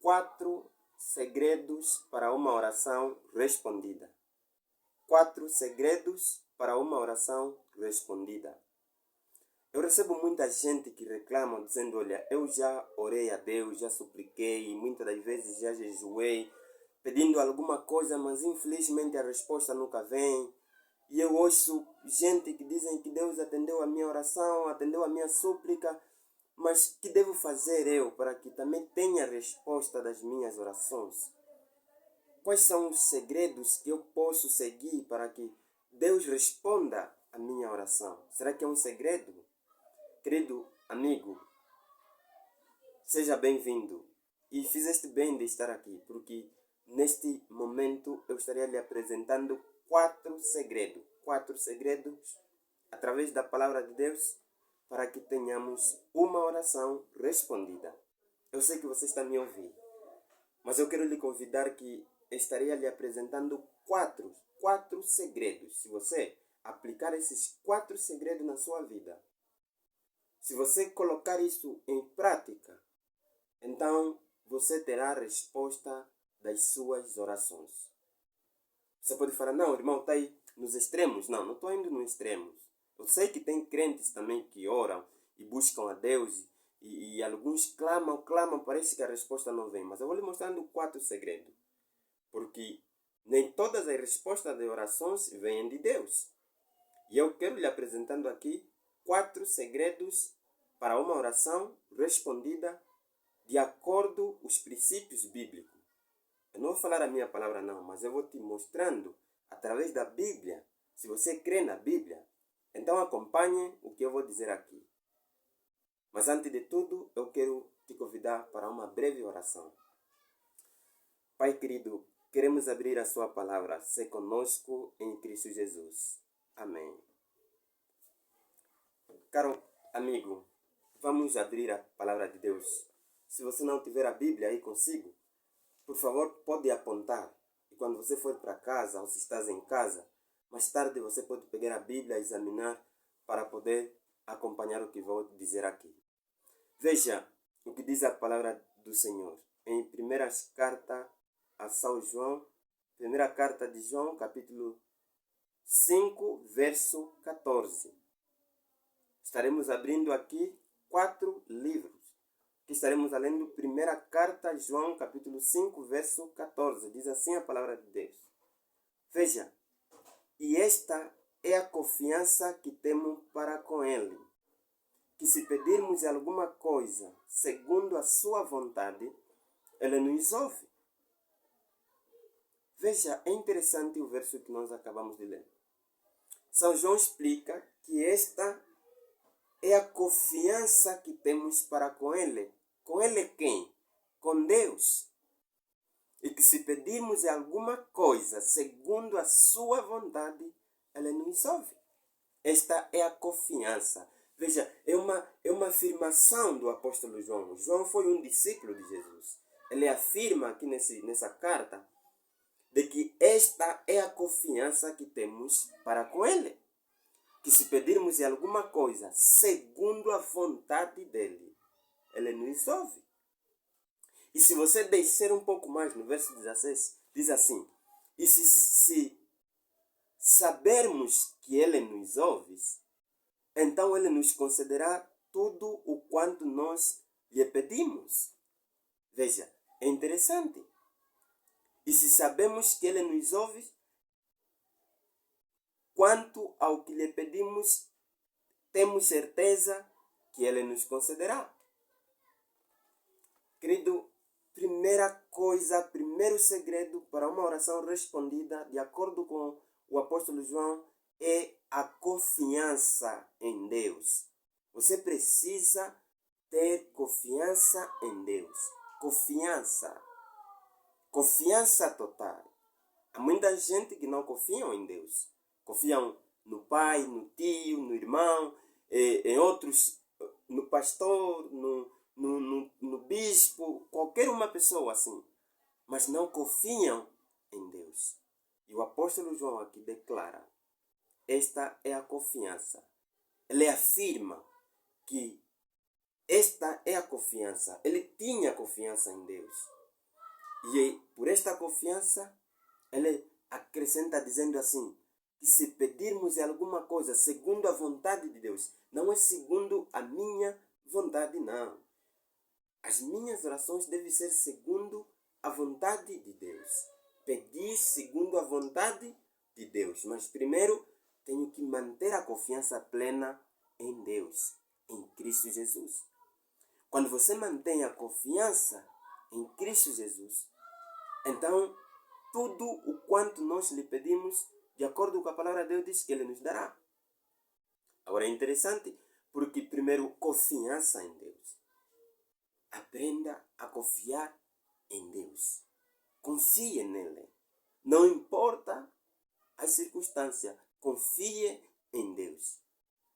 4 segredos para uma oração respondida. 4 segredos para uma oração respondida. Eu recebo muita gente que reclama dizendo, olha, eu já orei a Deus, já supliquei, muitas das vezes já jejuei, pedindo alguma coisa, mas infelizmente a resposta nunca vem. E eu ouço gente que dizem que Deus atendeu a minha oração, atendeu a minha súplica, mas que devo fazer eu para que também tenha resposta das minhas orações? Quais são os segredos que eu posso seguir para que Deus responda a minha oração? Será que é um segredo? Querido amigo, seja bem-vindo. E fizeste bem de estar aqui, porque neste momento eu estaria lhe apresentando 4 segredos. 4 segredos através da palavra de Deus para que tenhamos uma oração respondida. Eu sei que você está me ouvindo, mas eu quero lhe convidar que estaria lhe apresentando 4 segredos. Se você aplicar esses 4 segredos na sua vida, se você colocar isso em prática, então você terá a resposta das suas orações. Você pode falar, não, irmão, está aí nos extremos. Não estou indo nos extremos. Eu sei que tem crentes também que oram e buscam a Deus e alguns clamam, parece que a resposta não vem. Mas eu vou lhe mostrando 4 segredos. Porque nem todas as respostas de orações vêm de Deus. E eu quero lhe apresentando aqui 4 segredos para uma oração respondida de acordo com os princípios bíblicos. Eu não vou falar a minha palavra não, mas eu vou te mostrando através da Bíblia. Se você crê na Bíblia, então acompanhe o que eu vou dizer aqui. Mas antes de tudo, eu quero te convidar para uma breve oração. Pai querido, queremos abrir a sua palavra. Ser conosco em Cristo Jesus. Amém. Caro amigo, vamos abrir a palavra de Deus. Se você não tiver a Bíblia aí consigo, por favor, pode apontar. E quando você for para casa, ou se estás em casa, mais tarde você pode pegar a Bíblia e examinar para poder acompanhar o que vou dizer aqui. Veja o que diz a palavra do Senhor. Em primeira carta a São João, primeira carta de João, capítulo 5, verso 14. Estaremos abrindo aqui 4 livros. Que estaremos lendo primeira carta a João, capítulo 5, verso 14. Diz assim a palavra de Deus. Veja, e esta é a confiança que temos para com Ele, que se pedirmos alguma coisa segundo a sua vontade, Ele nos ouve. Veja, é interessante o verso que nós acabamos de ler. São João explica que esta é a confiança que temos para com Ele. Com Ele quem? Com Deus. E que se pedirmos alguma coisa segundo a sua vontade, Ele nos ouve. Esta é a confiança. Veja, é uma afirmação do apóstolo João. João foi um discípulo de Jesus. Ele afirma aqui nessa carta de que esta é a confiança que temos para com Ele. Que se pedirmos alguma coisa segundo a vontade dEle, Ele nos ouve. E se você descer um pouco mais no verso 16, diz assim, e se sabermos que Ele nos ouve, então Ele nos concederá tudo o quanto nós lhe pedimos. Veja, é interessante. E se sabemos que Ele nos ouve, quanto ao que lhe pedimos, temos certeza que Ele nos concederá. Querido, primeiro segredo para uma oração respondida, de acordo com o apóstolo João, é a confiança em Deus. Você precisa ter confiança em Deus. Confiança total. Há muita gente que não confia em Deus. Confiam no pai, no tio, no irmão, em outros, no pastor, no bispo, qualquer uma pessoa assim. Mas não confiam em Deus. E o apóstolo João aqui declara, esta é a confiança. Ele afirma que esta é a confiança. Ele tinha confiança em Deus. E por esta confiança, ele acrescenta dizendo assim, que se pedirmos alguma coisa segundo a vontade de Deus, não é segundo a minha vontade, não. As minhas orações devem ser segundo a vontade de Deus. Pedir segundo a vontade de Deus. Mas primeiro, tenho que manter a confiança plena em Deus, em Cristo Jesus. Quando você mantém a confiança em Cristo Jesus, então tudo o quanto nós lhe pedimos, de acordo com a palavra de Deus, diz que Ele nos dará. Agora é interessante, porque primeiro, confiança em Deus. Aprenda a confiar em Deus. Confie nele. Não importa as circunstâncias, confie em Deus.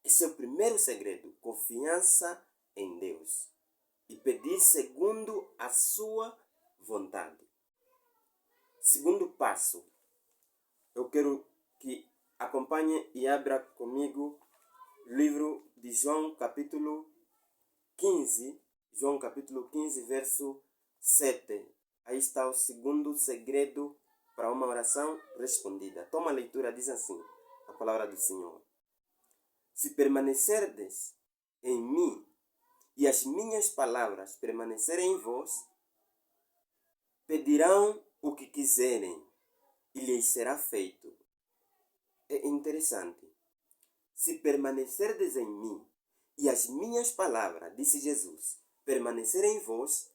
Esse é o primeiro segredo, confiança em Deus. E pedir segundo a sua vontade. Segundo passo, eu quero que acompanhe e abra comigo o livro de João, capítulo 15. João, capítulo 15, verso 7. Aí está o segundo segredo para uma oração respondida. Toma a leitura, diz assim, a palavra do Senhor. Se permanecerdes em mim e as minhas palavras permanecerem em vós, pedirão o que quiserem e lhes será feito. É interessante. Se permanecerdes em mim e as minhas palavras, disse Jesus, permanecerem em vós,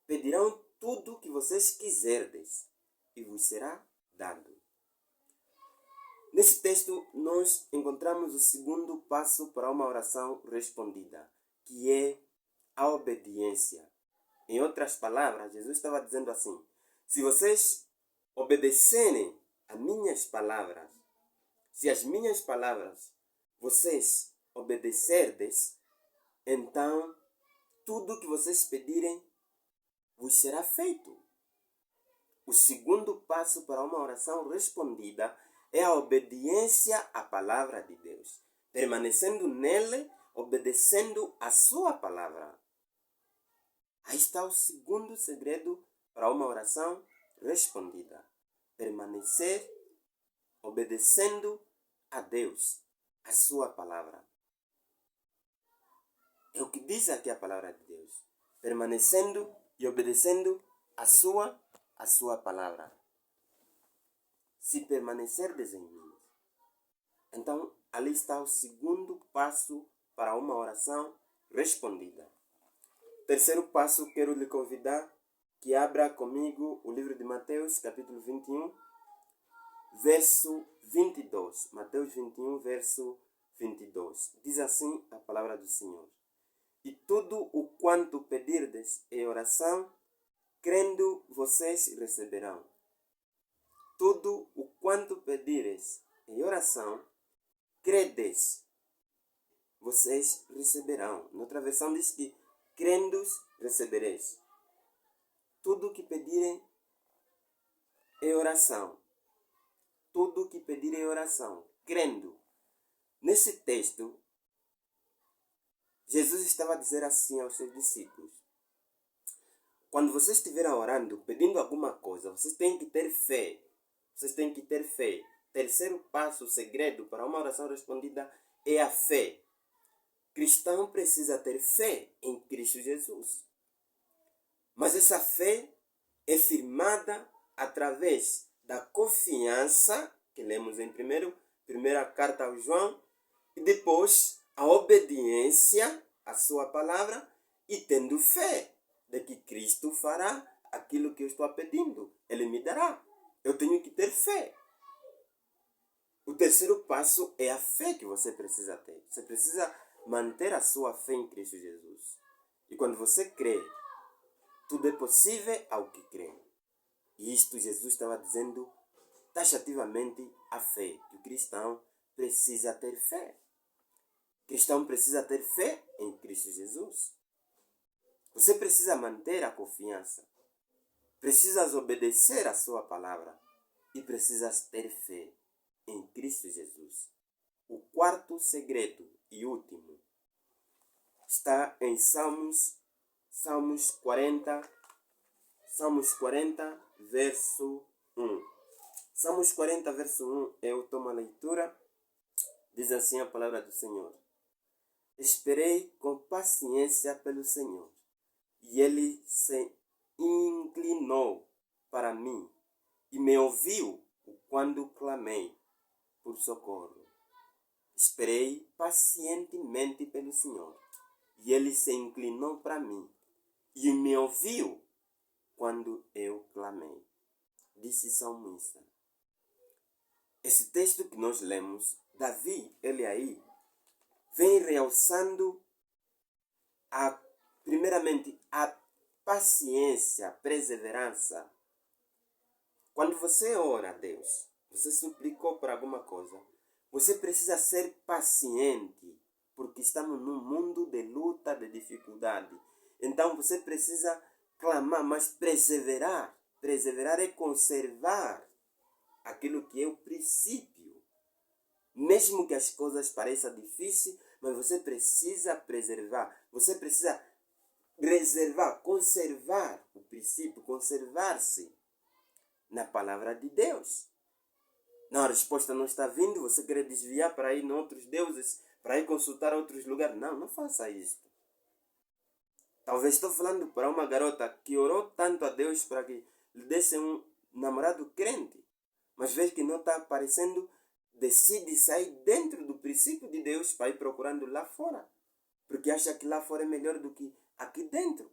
pedirão tudo o que vocês quiserdes e vos será dado. Nesse texto, nós encontramos o segundo passo para uma oração respondida, que é a obediência. Em outras palavras, Jesus estava dizendo assim, se vocês obedecerem a minhas palavras, se as minhas palavras vocês obedecerdes, então tudo que vocês pedirem vos será feito. O segundo passo para uma oração respondida é a obediência à palavra de Deus, permanecendo nele, obedecendo a sua palavra. Aí está o segundo segredo para uma oração respondida. Permanecer obedecendo a Deus, a sua palavra. É o que diz aqui a palavra de Deus. Permanecendo e obedecendo a sua palavra. Se permanecerdes em mim. Então, ali está o segundo passo para uma oração respondida. Terceiro passo, quero lhe convidar que abra comigo o livro de Mateus, capítulo 21, verso 22. Mateus 21, verso 22. Diz assim a palavra do Senhor. E tudo o quanto pedirdes em oração, crendo vocês receberão. Tudo o quanto pedires em oração, credes, vocês receberão. Noutra versão diz que crendo recebereis. Tudo o que pedirem em oração. Tudo o que pedirem em oração, crendo. Nesse texto, Jesus estava a dizer assim aos seus discípulos. Quando vocês estiverem orando, pedindo alguma coisa, vocês têm que ter fé. Vocês têm que ter fé. Terceiro passo, o segredo para uma oração respondida é a fé. Cristão precisa ter fé em Cristo Jesus. Mas essa fé é firmada através da confiança, que lemos em primeira carta ao João, e depois a obediência à sua palavra e tendo fé de que Cristo fará aquilo que eu estou pedindo. Ele me dará. Eu tenho que ter fé. O terceiro passo é a fé que você precisa ter. Você precisa manter a sua fé em Cristo Jesus. E quando você crê, tudo é possível ao que crê. E isto Jesus estava dizendo taxativamente a fé. Que o cristão precisa ter fé. O cristão precisa ter fé em Cristo Jesus. Você precisa manter a confiança. Precisas obedecer a sua palavra. E precisas ter fé em Cristo Jesus. O quarto segredo e último está em Salmos 40, Salmos 40, verso 1. Salmos 40, verso 1, eu tomo a leitura. Diz assim a palavra do Senhor. Esperei com paciência pelo Senhor, e Ele se inclinou para mim e me ouviu quando clamei por socorro. Esperei pacientemente pelo Senhor, e Ele se inclinou para mim e me ouviu quando eu clamei. Disse o salmista. Esse texto que nós lemos, Davi, ele aí, vem realçando primeiramente a paciência, a perseverança. Quando você ora a Deus, você suplicou por alguma coisa, você precisa ser paciente, porque estamos num mundo de luta, de dificuldade. Então você precisa clamar, mas perseverar. Perseverar é conservar aquilo que é o princípio. Mesmo que as coisas pareçam difíceis, mas você precisa preservar. Você precisa reservar, conservar o princípio, conservar-se na palavra de Deus. Não, a resposta não está vindo, você quer desviar para ir em outros deuses, para ir consultar outros lugares. Não, não faça isso. Talvez estou falando para uma garota que orou tanto a Deus para que lhe desse um namorado crente, mas vê que não está aparecendo, decide sair dentro do princípio de Deus para ir procurando lá fora, porque acha que lá fora é melhor do que aqui dentro,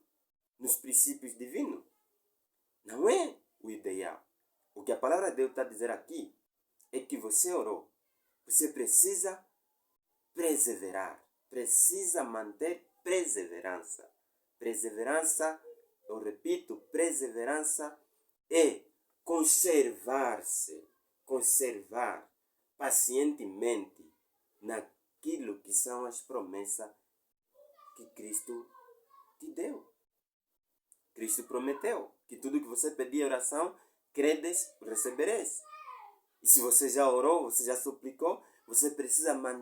nos princípios divinos. Não é o ideal. O que a palavra de Deus está a dizer aqui é que você orou. Você precisa perseverar. Precisa manter perseverança. Perseverança, eu repito, perseverança é conservar-se. Conservar pacientemente naquilo que são as promessas que Cristo te deu. Cristo prometeu que tudo que você pedir em oração, credes, recebereis. E se você já orou, você já suplicou, você precisa manter